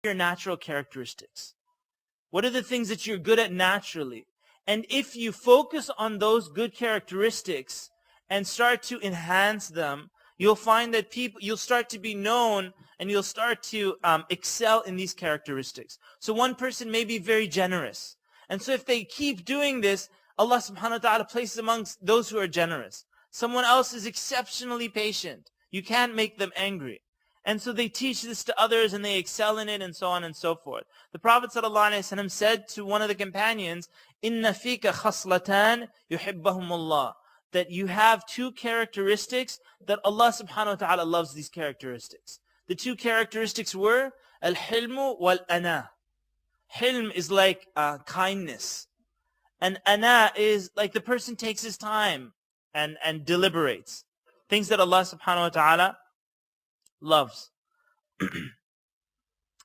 your natural characteristics? What are the things that you're good at naturally? And if you focus on those good characteristics and start to enhance them, you'll find that you'll start to be known and you'll start to excel in these characteristics. So one person may be very generous. And so if they keep doing this, Allah subhanahu wa ta'ala places amongst those who are generous. Someone else is exceptionally patient. You can't make them angry. And so they teach this to others and they excel in it and so on and so forth. The Prophet ﷺ said to one of the companions, "Inna fika khaslatan yuhibbahumullah," that you have two characteristics that Allah subhanahu wa ta'ala loves these characteristics. The two characteristics were al-hilmu wal-ana. Hilm is like kindness. And ana is like the person takes his time and deliberates. Things that Allah subhanahu wa ta'ala loves.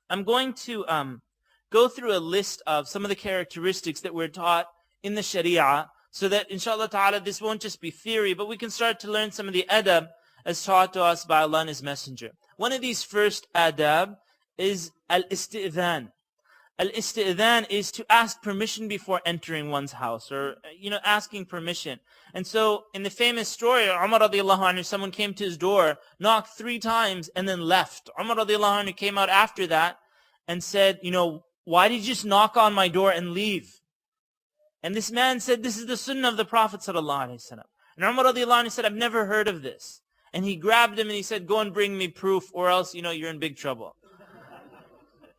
I'm going to go through a list of some of the characteristics that we're taught in the Sharia, so that inshallah ta'ala this won't just be theory, but we can start to learn some of the adab as taught to us by Allah and His Messenger. One of these first adab is al-isti'dhan. Al-isti'dhan is to ask permission before entering one's house, or asking permission. And so in the famous story, Umar radiallahu anhu, someone came to his door, knocked 3 times and then left. Umar radiallahu anhu came out after that and said, why did you just knock on my door and leave? And this man said, this is the sunnah of the Prophet sallallahu alaihi wasallam. And Umar radiallahu anhu said, I've never heard of this. And he grabbed him and he said, go and bring me proof, or else you're in big trouble.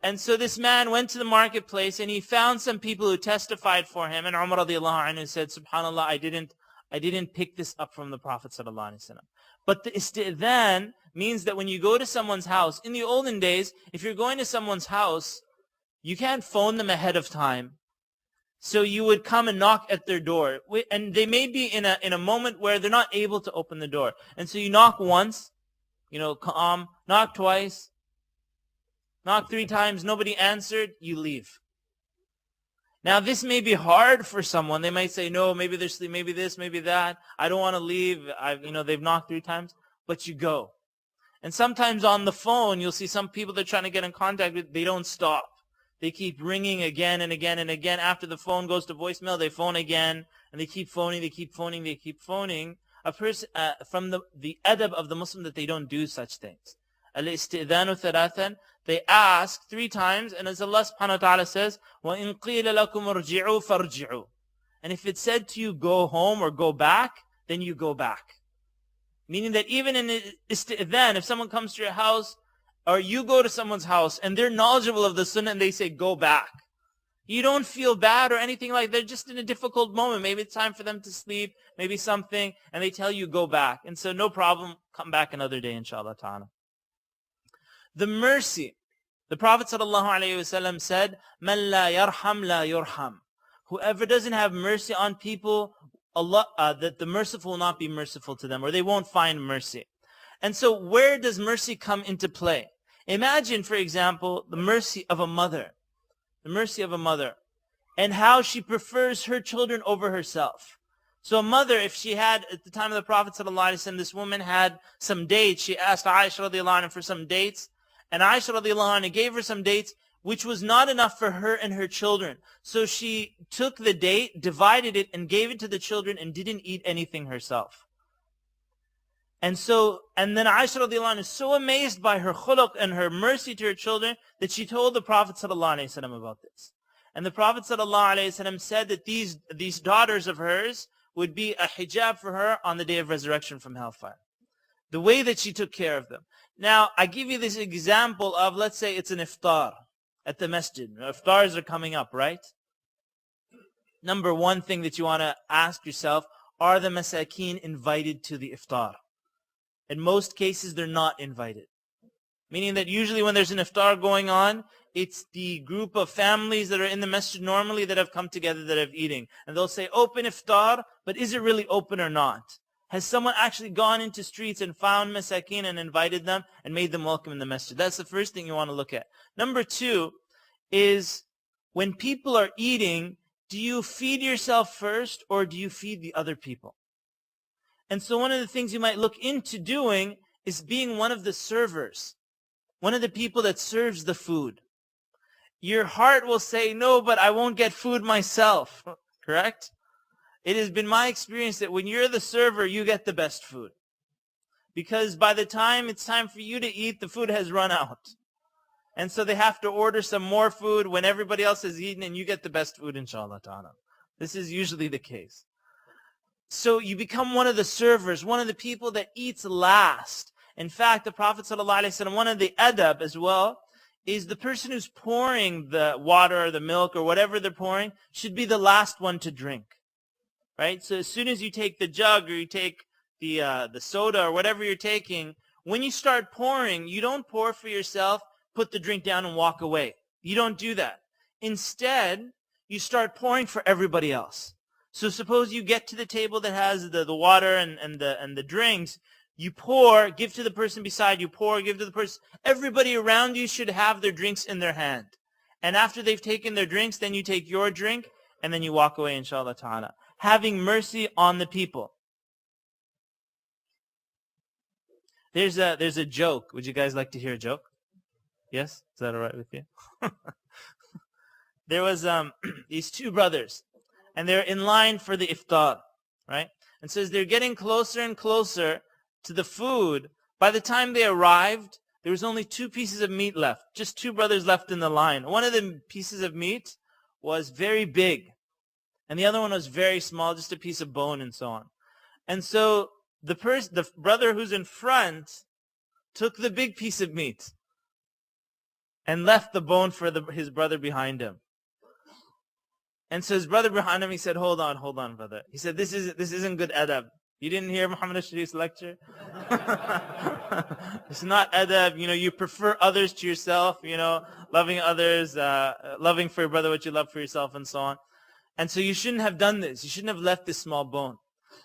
And so this man went to the marketplace and he found some people who testified for him. And Umar radiallahu anhu said, subhanallah, I didn't pick this up from the Prophet sallallahu alaihi wasallam. But the isti'dhan means that when you go to someone's house, in the olden days, if you're going to someone's house, you can't phone them ahead of time. So you would come and knock at their door. And they may be in a moment where they're not able to open the door. And so you knock once, calm, knock twice, knock 3 times, nobody answered, you leave. Now this may be hard for someone. They might say, no, maybe they're asleep, maybe this, maybe that. I don't want to leave. They've knocked 3 times, but you go. And sometimes on the phone, you'll see some people they're trying to get in contact with, they don't stop. They keep ringing again and again and again. After the phone goes to voicemail, they phone again, and they keep phoning, they keep phoning, they keep phoning. A person from the adab of the Muslim that they don't do such things. Al-istidhanu thalathan, they ask 3 times, and as Allah subhanahu wa ta'ala says, وَإِن قِيلَ لَكُمْ ارْجِعُوا فَارْجِعُوا. And if it's said to you, go home or go back, then you go back. Meaning that even in istidhan, if someone comes to your house, or you go to someone's house, and they're knowledgeable of the sunnah, and they say, go back, you don't feel bad or anything like that. They're just in a difficult moment. Maybe it's time for them to sleep, maybe something, and they tell you, go back. And so no problem, come back another day, inshallah ta'ala. The mercy. The Prophet ﷺ said, "Man la yarham la yurham." Whoever doesn't have mercy on people, Allah, that the merciful will not be merciful to them, or they won't find mercy. And so where does mercy come into play? Imagine, for example, the mercy of a mother. The mercy of a mother. And how she prefers her children over herself. So a mother, if she had, at the time of the Prophet ﷺ, this woman had some dates. She asked Aisha radiallahu anha for some dates. And Aisha radiallahu anha gave her some dates, which was not enough for her and her children. So she took the date, divided it, and gave it to the children and didn't eat anything herself. And then Aisha radiallahu anha is so amazed by her khuluq and her mercy to her children that she told the Prophet sallallahu alaihi wasallam about this. And the Prophet sallallahu alaihi wasallam said that these daughters of hers would be a hijab for her on the day of resurrection from hellfire. The way that she took care of them. Now, I give you this example of, let's say it's an iftar at the masjid. Iftars are coming up, right? Number one thing that you want to ask yourself, are the masakeen invited to the iftar? In most cases, they're not invited. Meaning that usually when there's an iftar going on, it's the group of families that are in the masjid normally that have come together that have eating. And they'll say, open iftar, but is it really open or not? Has someone actually gone into streets and found masakeen and invited them and made them welcome in the masjid? That's the first thing you want to look at. Number 2 is when people are eating, do you feed yourself first or do you feed the other people? And so one of the things you might look into doing is being one of the servers. One of the people that serves the food. your heart will say, no, but I won't get food myself. Correct? It has been my experience that when you're the server, you get the best food. Because by the time it's time for you to eat, the food has run out. And so they have to order some more food when everybody else has eaten, and you get the best food, inshallah ta'ala. This is usually the case. So you become one of the servers, one of the people that eats last. In fact, the Prophet ﷺ, one of the adab as well, is the person who's pouring the water or the milk or whatever they're pouring should be the last one to drink. Right? So as soon as you take the jug or you take the soda or whatever you're taking, when you start pouring, you don't pour for yourself, put the drink down and walk away. You don't do that. Instead, you start pouring for everybody else. So suppose you get to the table that has the water and the drinks, you pour, give to the person beside you, pour, give to the person. Everybody around you should have their drinks in their hand. And after they've taken their drinks, then you take your drink and then you walk away, inshallah ta'ala. Having mercy on the people. There's a joke. Would you guys like to hear a joke? Yes? Is that all right with you? There was these two brothers, and they're in line for the iftar, right? And so as they're getting closer and closer to the food, by the time they arrived, there was only 2 pieces of meat left. Just 2 brothers left in the line. One of the pieces of meat was very big, and the other one was very small, just a piece of bone and so on. And so the brother who's in front took the big piece of meat and left the bone for his brother behind him. And so his brother behind him, he said, hold on, brother. He said, this isn't good adab. You didn't hear Muhammad Alshareef's lecture? It's not adab. You prefer others to yourself, loving others, loving for your brother what you love for yourself and so on. And so you shouldn't have done this. You shouldn't have left this small bone.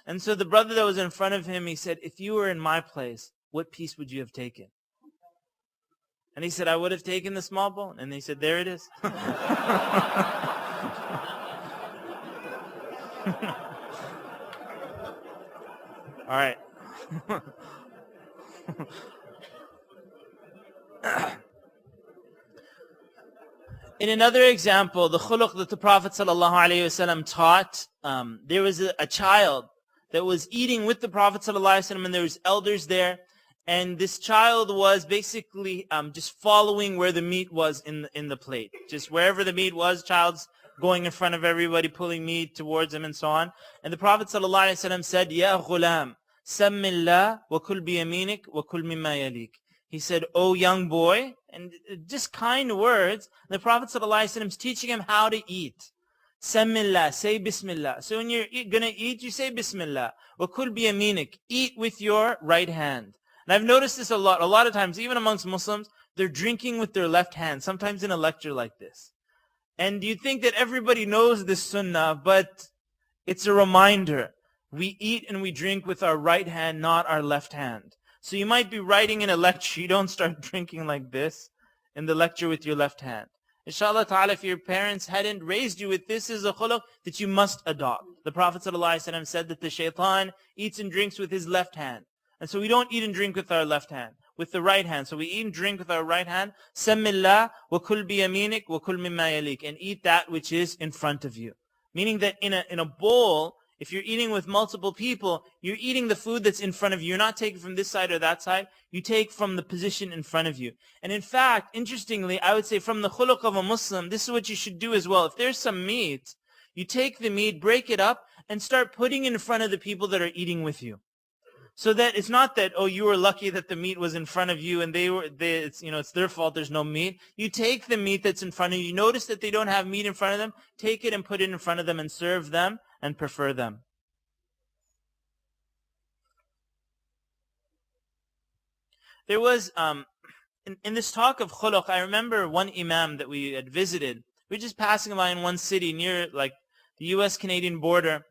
And so the brother that was in front of him, he said, if you were in my place, what piece would you have taken? And he said, I would have taken the small bone. And he said, there it is. All right. In another example, the khuluq that the Prophet ﷺ taught, there was a child that was eating with the Prophet ﷺ, and there was elders there. And this child was basically just following where the meat was in the plate. Just wherever the meat was, child's going in front of everybody, pulling meat towards him and so on. And the Prophet ﷺ said, Ya ghulam, sammillah wa kul biyaminik wa kul mimma yalik. He said, oh young boy, and just kind words. The Prophet ﷺ is teaching him how to eat. Sammillah, say Bismillah. So when you're going to eat, you say Bismillah. Wa kul biyaminik, eat with your right hand. And I've noticed this a lot. A lot of times, even amongst Muslims, they're drinking with their left hand, sometimes in a lecture like this. And you think that everybody knows this sunnah, but it's a reminder. We eat and we drink with our right hand, not our left hand. So you might be writing in a lecture. You don't start drinking like this in the lecture with your left hand. Inshallah ta'ala, if your parents hadn't raised you with this, is a khuluq that you must adopt. The Prophet ﷺ said that the shaitan eats and drinks with his left hand. And so we don't eat and drink with our left hand, with the right hand. So we eat and drink with our right hand. Sammillah wa kul biyaminik wa kul mimma yalik. And eat that which is in front of you. Meaning that in a bowl, if you're eating with multiple people, you're eating the food that's in front of you. You're not taking from this side or that side. You take from the position in front of you. And in fact, interestingly, I would say from the khuluq of a Muslim, this is what you should do as well. If there's some meat, you take the meat, break it up, and start putting it in front of the people that are eating with you. So that it's not that, oh, you were lucky that the meat was in front of you and it's their fault there's no meat. You take the meat that's in front of you. You notice that they don't have meat in front of them. Take it and put it in front of them and serve them and prefer them. There was, in this talk of khuluq, I remember one imam that we had visited. We were just passing by in one city near like the US-Canadian border.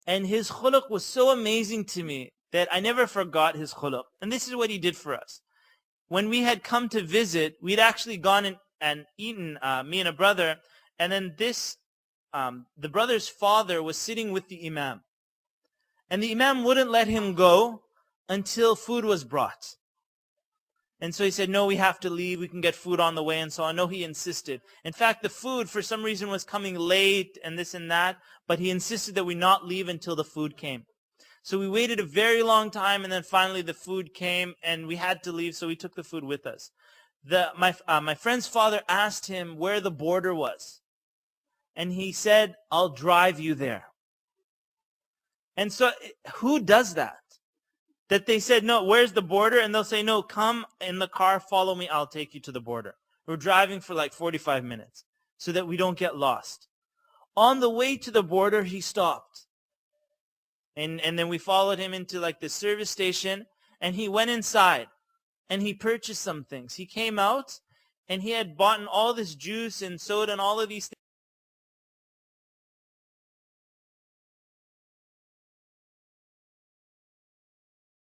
And his khuluq was so amazing to me that I never forgot his khuluq. And this is what he did for us. When we had come to visit, we'd actually gone and eaten, me and a brother, and then the brother's father was sitting with the imam. And the imam wouldn't let him go until food was brought. And so he said, no, we have to leave. We can get food on the way and so on. No, he insisted. In fact, the food for some reason was coming late and this and that, but he insisted that we not leave until the food came. So we waited a very long time, and then finally the food came and we had to leave, so we took the food with us. My friend's father asked him where the border was. And he said, I'll drive you there. And so who does that? That they said, no, where's the border? And they'll say, no, come in the car, follow me, I'll take you to the border. We're driving for like 45 minutes so that we don't get lost. On the way to the border, he stopped. And then we followed him into like the service station, and he went inside and he purchased some things. He came out and he had bought all this juice and soda and all of these things.